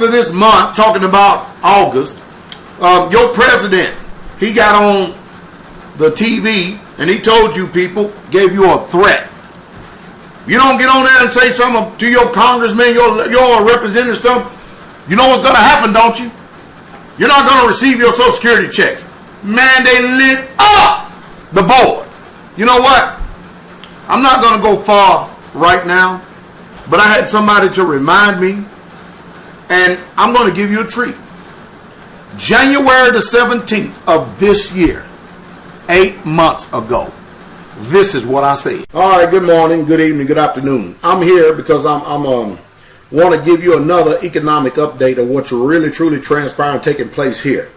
of this month, talking about August, your president, he got on the TV and he told you people, gave you a threat. You don't get on there and say something to your congressman, your representative stuff, you know what's going to happen, don't you? You're not going to receive your Social Security checks. Man, they lit up the board. You know what? I'm not going to go far right now, but I had somebody to remind me, and I'm going to give you a treat. January the 17th of this year, 8 months ago, this is what I said. All right, good morning, good evening, good afternoon. I'm here because I want to give you another economic update of what's really, truly transpiring, taking place here.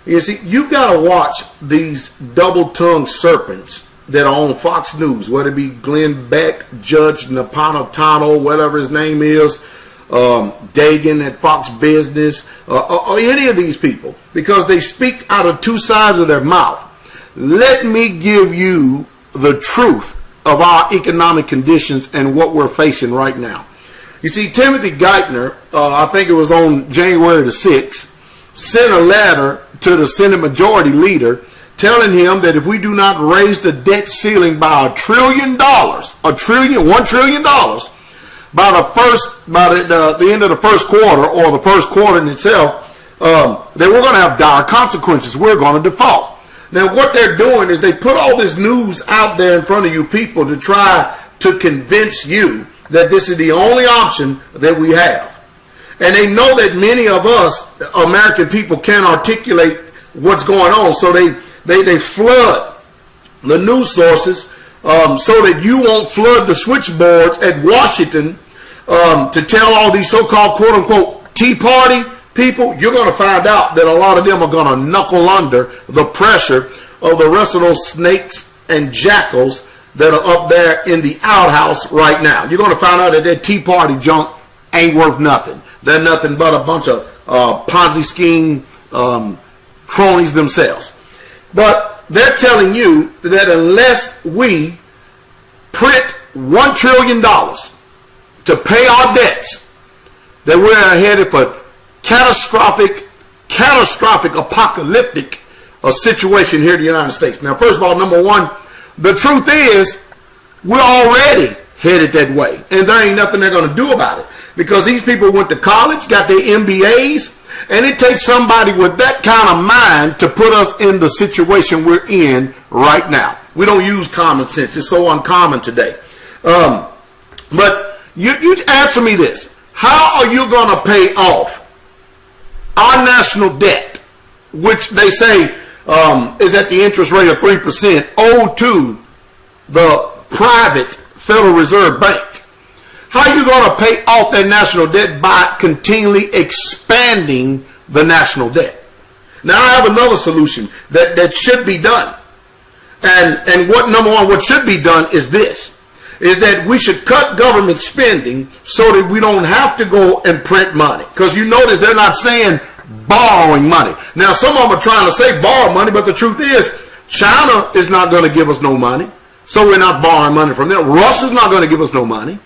You see, you've got to watch these double-tongued serpents that are on Fox News, whether it be Glenn Beck, Judge Napolitano, whatever his name is, Dagan at Fox Business, or any of these people, because they speak out of two sides of their mouth. Let me give you the truth of our economic conditions and what we're facing right now. You see, Timothy Geithner, I think it was on January the 6th, sent a letter to the Senate Majority Leader telling him that if we do not raise the debt ceiling by $1 trillion, $1 trillion by the end of the first quarter, or the first quarter in itself, that we're going to have dire consequences. We're going to default. Now, what they're doing is they put all this news out there in front of you people to try to convince you that this is the only option that we have. And they know that many of us, American people, can't articulate what's going on. So they flood the news sources so that you won't flood the switchboards at Washington to tell all these so-called quote-unquote Tea Party people. You're going to find out that a lot of them are going to knuckle under the pressure of the rest of those snakes and jackals that are up there in the outhouse right now. You're going to find out that that Tea Party junk ain't worth nothing. They're nothing but a bunch of Ponzi scheme cronies themselves. But they're telling you that unless we print $1 trillion to pay our debts, that we're headed for catastrophic, apocalyptic situation here in the United States. Now, first of all, number one, the truth is we're already headed that way, and there ain't nothing they're going to do about it, because these people went to college, got their MBAs, and it takes somebody with that kind of mind to put us in the situation we're in right now. We don't use common sense. It's so uncommon today. But you answer me this. How are you going to pay off our national debt, which they say is at the interest rate of 3%, owed to the private Federal Reserve Bank? How are you going to pay off that national debt? By continually expanding the national debt. Now, I have another solution that should be done. And what should be done is this, is that we should cut government spending so that we don't have to go and print money. Because you notice they're not saying borrowing money. Now, some of them are trying to say borrow money, but the truth is China is not going to give us no money. So we're not borrowing money from them. Russia's not going to give us no money.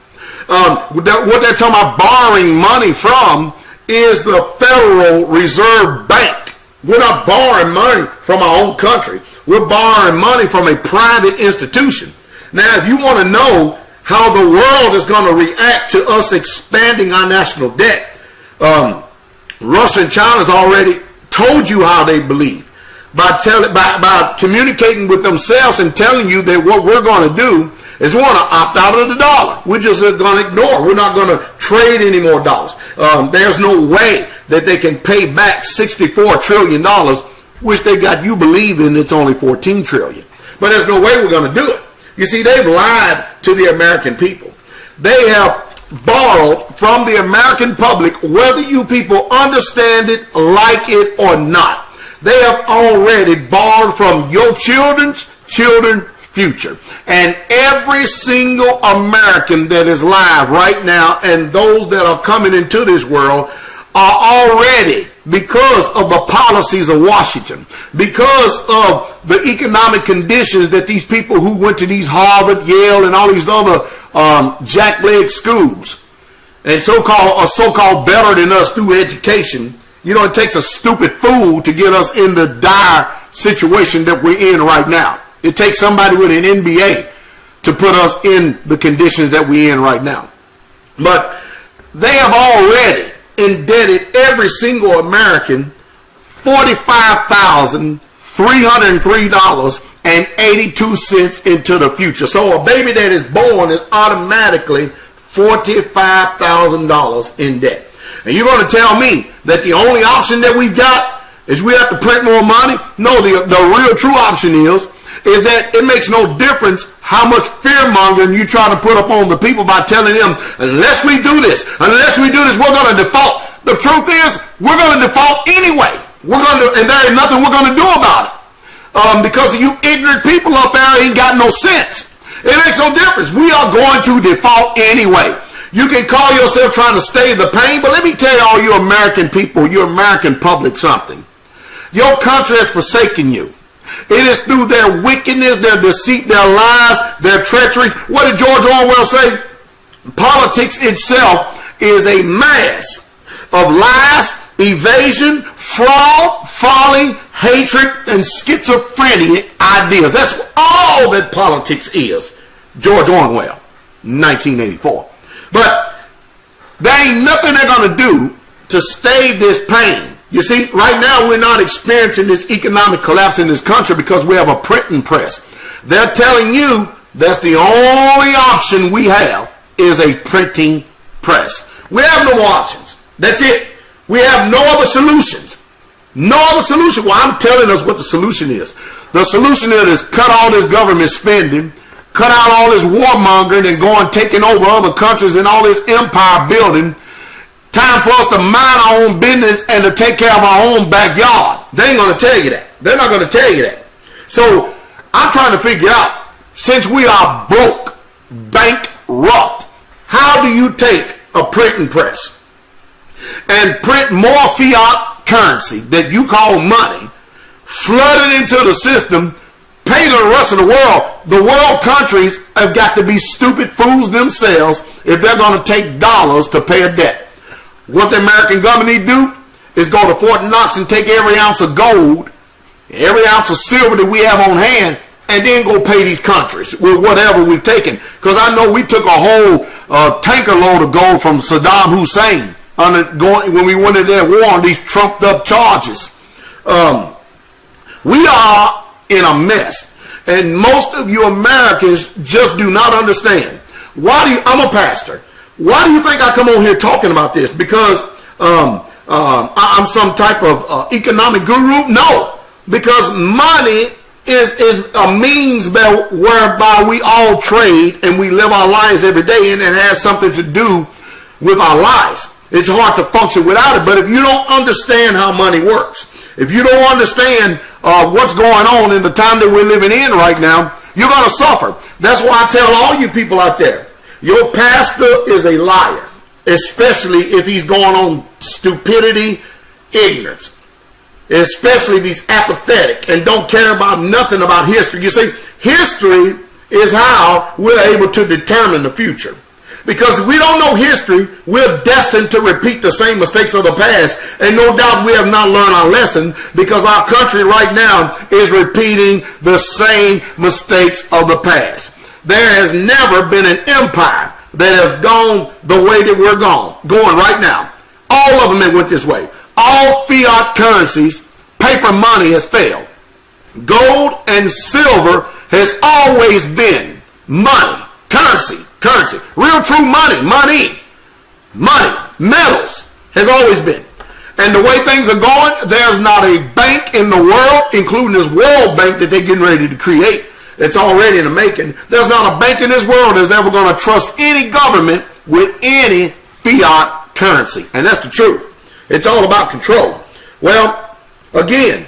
What they're talking about borrowing money from is the Federal Reserve Bank. We're not borrowing money from our own country. We're borrowing money from a private institution. Now, if you want to know how the world is going to react to us expanding our national debt, Russia and China has already told you how they believe by communicating with themselves and telling you that what we're going to do is we want to opt out of the dollar. We're just going to ignore. We're not going to trade any more dollars. There's no way that they can pay back $64 trillion, which they got you believing it's only $14 trillion. But there's no way we're going to do it. You see, they've lied to the American people. They have borrowed from the American public, whether you people understand it, like it, or not. They have already borrowed from your children's future. And every single American that is live right now, and those that are coming into this world, are already, because of the policies of Washington, because of the economic conditions that these people who went to these Harvard, Yale, and all these other jackleg schools, and so-called better than us through education. You know, it takes a stupid fool to get us in the dire situation that we're in right now. It takes somebody with an MBA to put us in the conditions that we're in right now. But they have already indebted every single American $45,303.82 into the future. So a baby that is born is automatically $45,000 in debt. And you're going to tell me that the only option that we've got is we have to print more money? No, the real true option is that it makes no difference how much fear-mongering you try to put up on the people by telling them, unless we do this, we're going to default. The truth is, we're going to default anyway. And there ain't nothing we're going to do about it. Because you ignorant people up there ain't got no sense. It makes no difference. We are going to default anyway. You can call yourself trying to stay the pain, but let me tell you, all you American people, you American public, something. Your country has forsaken you. It is through their wickedness, their deceit, their lies, their treacheries. What did George Orwell say? Politics itself is a mass of lies, evasion, fraud, folly, hatred, and schizophrenic ideas. That's all that politics is. George Orwell, 1984. But there ain't nothing they're going to do to stay this pain. You see, right now we're not experiencing this economic collapse in this country because we have a printing press. They're telling you that's the only option we have is a printing press. We have no more options. That's it. We have no other solutions. No other solution. Well, I'm telling us what the solution is. The solution is cut all this government spending, cut out all this warmongering and going taking over other countries and all this empire building. Time for us to mind our own business and to take care of our own backyard. They ain't going to tell you that. They're not going to tell you that. So I'm trying to figure out, since we are broke, bankrupt, how do you take a printing press and print more fiat currency that you call money, flood it into the system, pay the rest of the world? The world countries have got to be stupid fools themselves if they're going to take dollars to pay a debt. What the American government need to do is go to Fort Knox and take every ounce of gold, every ounce of silver that we have on hand, and then go pay these countries with whatever we've taken. Because I know we took a whole tanker load of gold from Saddam Hussein when we went into that war on these trumped up charges. We are in a mess. And most of you Americans just do not understand. I'm a pastor. Why do you think I come on here talking about this? Because I'm some type of economic guru? No. Because money is a means whereby we all trade and we live our lives every day, and it has something to do with our lives. It's hard to function without it. But if you don't understand how money works, if you don't understand what's going on in the time that we're living in right now, you're going to suffer. That's why I tell all you people out there, your pastor is a liar, especially if he's going on stupidity, ignorance, especially if he's apathetic and don't care about nothing about history. You see, history is how we're able to determine the future. Because if we don't know history, we're destined to repeat the same mistakes of the past. And no doubt we have not learned our lesson, because our country right now is repeating the same mistakes of the past. There has never been an empire that has gone the way that we're going right now. All of them have went this way. All fiat currencies, paper money has failed. Gold and silver has always been money, currency, real true money, metals has always been. And the way things are going, there's not a bank in the world, including this World Bank that they're getting ready to create. It's already in the making. There's not a bank in this world that's ever going to trust any government with any fiat currency. And that's the truth. It's all about control. Well, again,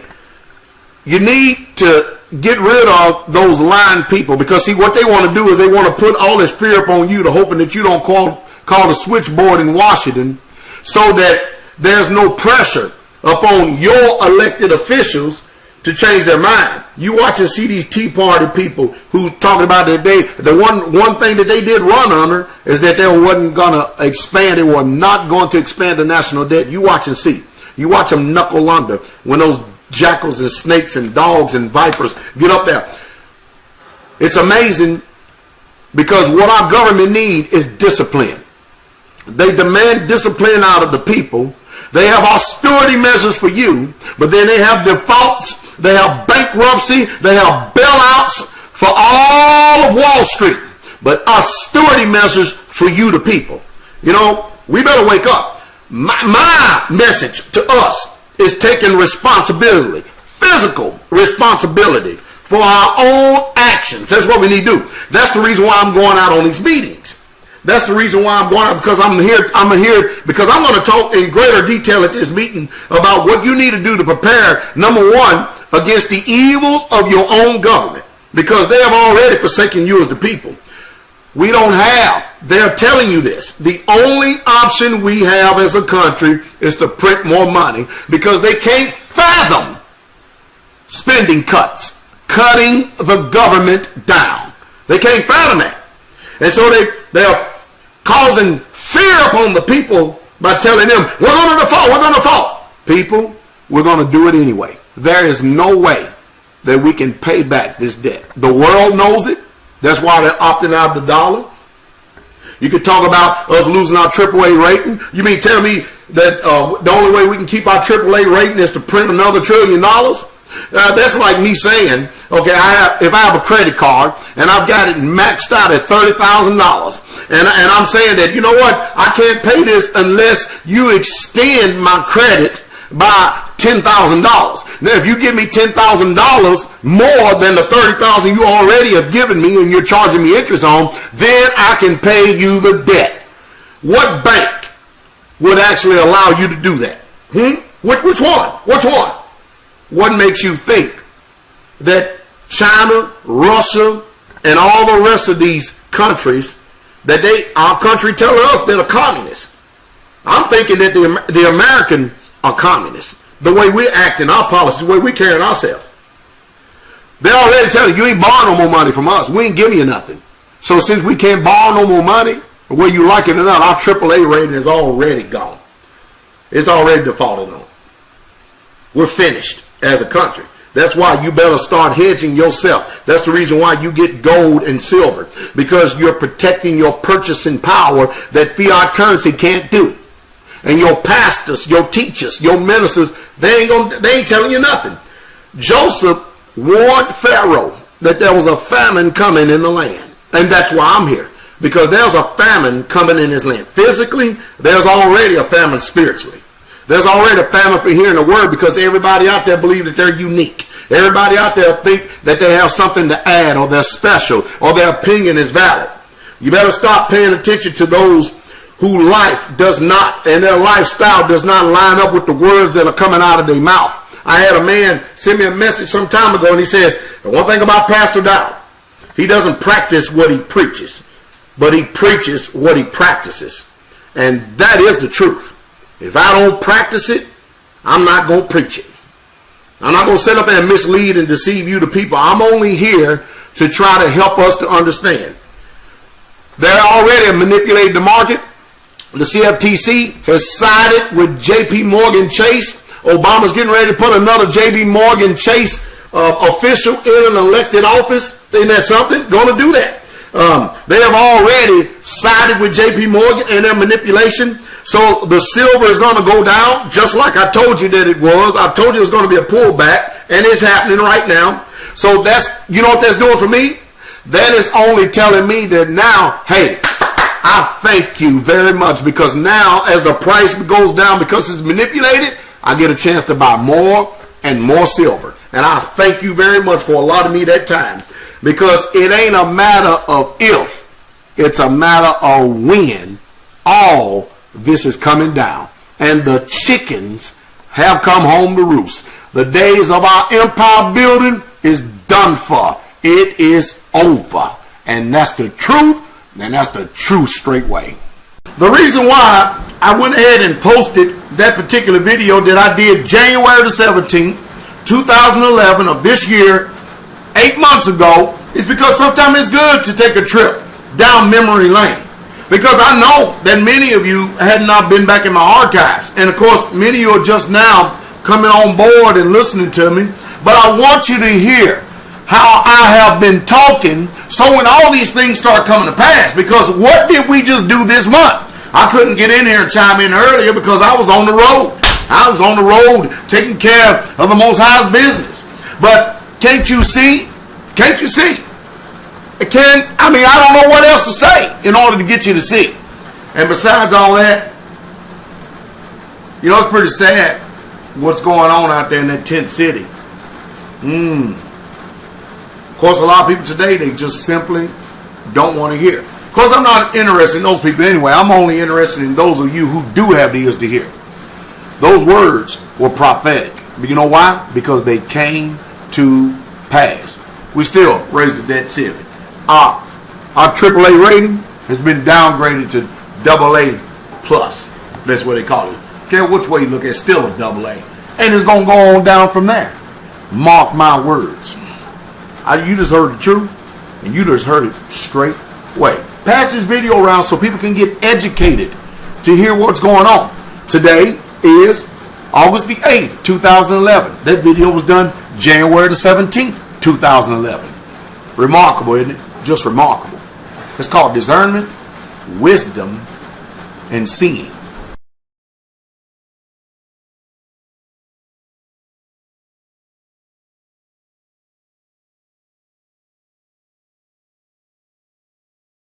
you need to get rid of those lying people, because see, what they want to do is they want to put all this fear upon you, to hoping that you don't call the switchboard in Washington, so that there's no pressure upon your elected officials to change their mind. You watch and see these Tea Party people who talking about that the one thing that they did run under is that they wasn't going to expand. They were not going to expand the national debt. You watch and see. You watch them knuckle under when those jackals and snakes and dogs and vipers get up there. It's amazing because what our government need is discipline. They demand discipline out of the people. They have austerity measures for you, but then they have defaults, they have bankruptcy, they have bailouts for all of Wall Street, but austerity measures for you, the people. You know, we better wake up. My message to us is taking responsibility, physical responsibility for our own actions. That's what we need to do. That's the reason why I'm going out on these meetings. That's the reason why I'm going out, because I'm here because I'm going to talk in greater detail at this meeting about what you need to do to prepare, number one, against the evils of your own government, because they have already forsaken you as the people. We don't have, they're telling you this, the only option we have as a country is to print more money, because they can't fathom spending cuts, cutting the government down. They can't fathom that. And so they're causing fear upon the people by telling them, we're going to default, we're going to default. People, we're going to do it anyway. There is no way that we can pay back this debt. The world knows it. That's why they're opting out of the dollar. You could talk about us losing our AAA rating. You mean tell me that the only way we can keep our AAA rating is to print another $1 trillion? That's like me saying, okay, if I have a credit card and I've got it maxed out at $30,000, and I'm saying that, you know what, I can't pay this unless you extend my credit by $10,000. Now, if you give me $10,000 more than the $30,000 you already have given me and you're charging me interest on, then I can pay you the debt. What bank would actually allow you to do that? Which one? Which one? What makes you think that China, Russia, and all the rest of these countries, that our country telling us they're communists? I'm thinking that the Americans are communists. The way we act in our policies, the way we carry ourselves. They're already telling you ain't borrowing no more money from us. We ain't giving you nothing. So since we can't borrow no more money, whether you like it or not, our AAA rating is already gone. It's already defaulted on. We're finished as a country. That's why you better start hedging yourself. That's the reason why you get gold and silver, because you're protecting your purchasing power that fiat currency can't do. And your pastors, your teachers, your ministers, they ain't telling you nothing. Joseph warned Pharaoh that there was a famine coming in the land. And that's why I'm here, because there's a famine coming in his land. Physically, there's already a famine spiritually. There's already a famine for hearing the word, because everybody out there believes that they're unique. Everybody out there think that they have something to add, or they're special, or their opinion is valid. You better stop paying attention to those whose life does not, and their lifestyle does not line up with the words that are coming out of their mouth. I had a man send me a message some time ago, and he says, the one thing about Pastor Dowell, he doesn't practice what he preaches, but he preaches what he practices. And that is the truth. If I don't practice it, I'm not going to preach it. I'm not going to sit up and mislead and deceive you, the people. I'm only here to try to help us to understand. They're already manipulating the market. The CFTC has sided with J.P. Morgan Chase. Obama's getting ready to put another J.P. Morgan Chase official in an elected office. Isn't that something? Going to do that. They have already sided with J.P. Morgan in their manipulation. So the silver is going to go down, just like I told you that it was. I told you it was going to be a pullback, and it's happening right now. So that's, you know what that's doing for me? That is only telling me that now, hey, I thank you very much, because now as the price goes down because it's manipulated, I get a chance to buy more and more silver. And I thank you very much for allotting me that time, because it ain't a matter of if, it's a matter of when all this is coming down. And the chickens have come home to roost. The days of our empire building is done for. It is over. And that's the truth. And that's the true straight way. The reason why I went ahead and posted that particular video that I did January the 17th, 2011 of this year, 8 months ago, is because sometimes it's good to take a trip down memory lane. Because I know that many of you had not been back in my archives. And of course, many of you are just now coming on board and listening to me. But I want you to hear how I have been talking, so when all these things start coming to pass. Because what did we just do this month? I couldn't get in here and chime in earlier because I was on the road. I was on the road taking care of the Most High's business. But can't you see? Can't you see? I don't know what else to say in order to get you to see. And besides all that, it's pretty sad what's going on out there in that tent city. Of course, a lot of people today, they just simply don't want to hear. Of course, I'm not interested in those people anyway. I'm only interested in those of you who do have the ears to hear. Those words were prophetic. But you know why? Because they came to pass. We still raised the debt ceiling. Our AAA rating has been downgraded to AA plus. That's what they call it. Care which way you look at, still a AA. And it's going to go on down from there. Mark my words. You just heard the truth, and you just heard it straight away. Pass this video around so people can get educated to hear what's going on. Today is August the 8th, 2011. That video was done January the 17th, 2011. Remarkable, isn't it? Just remarkable. It's called discernment, wisdom, and seeing.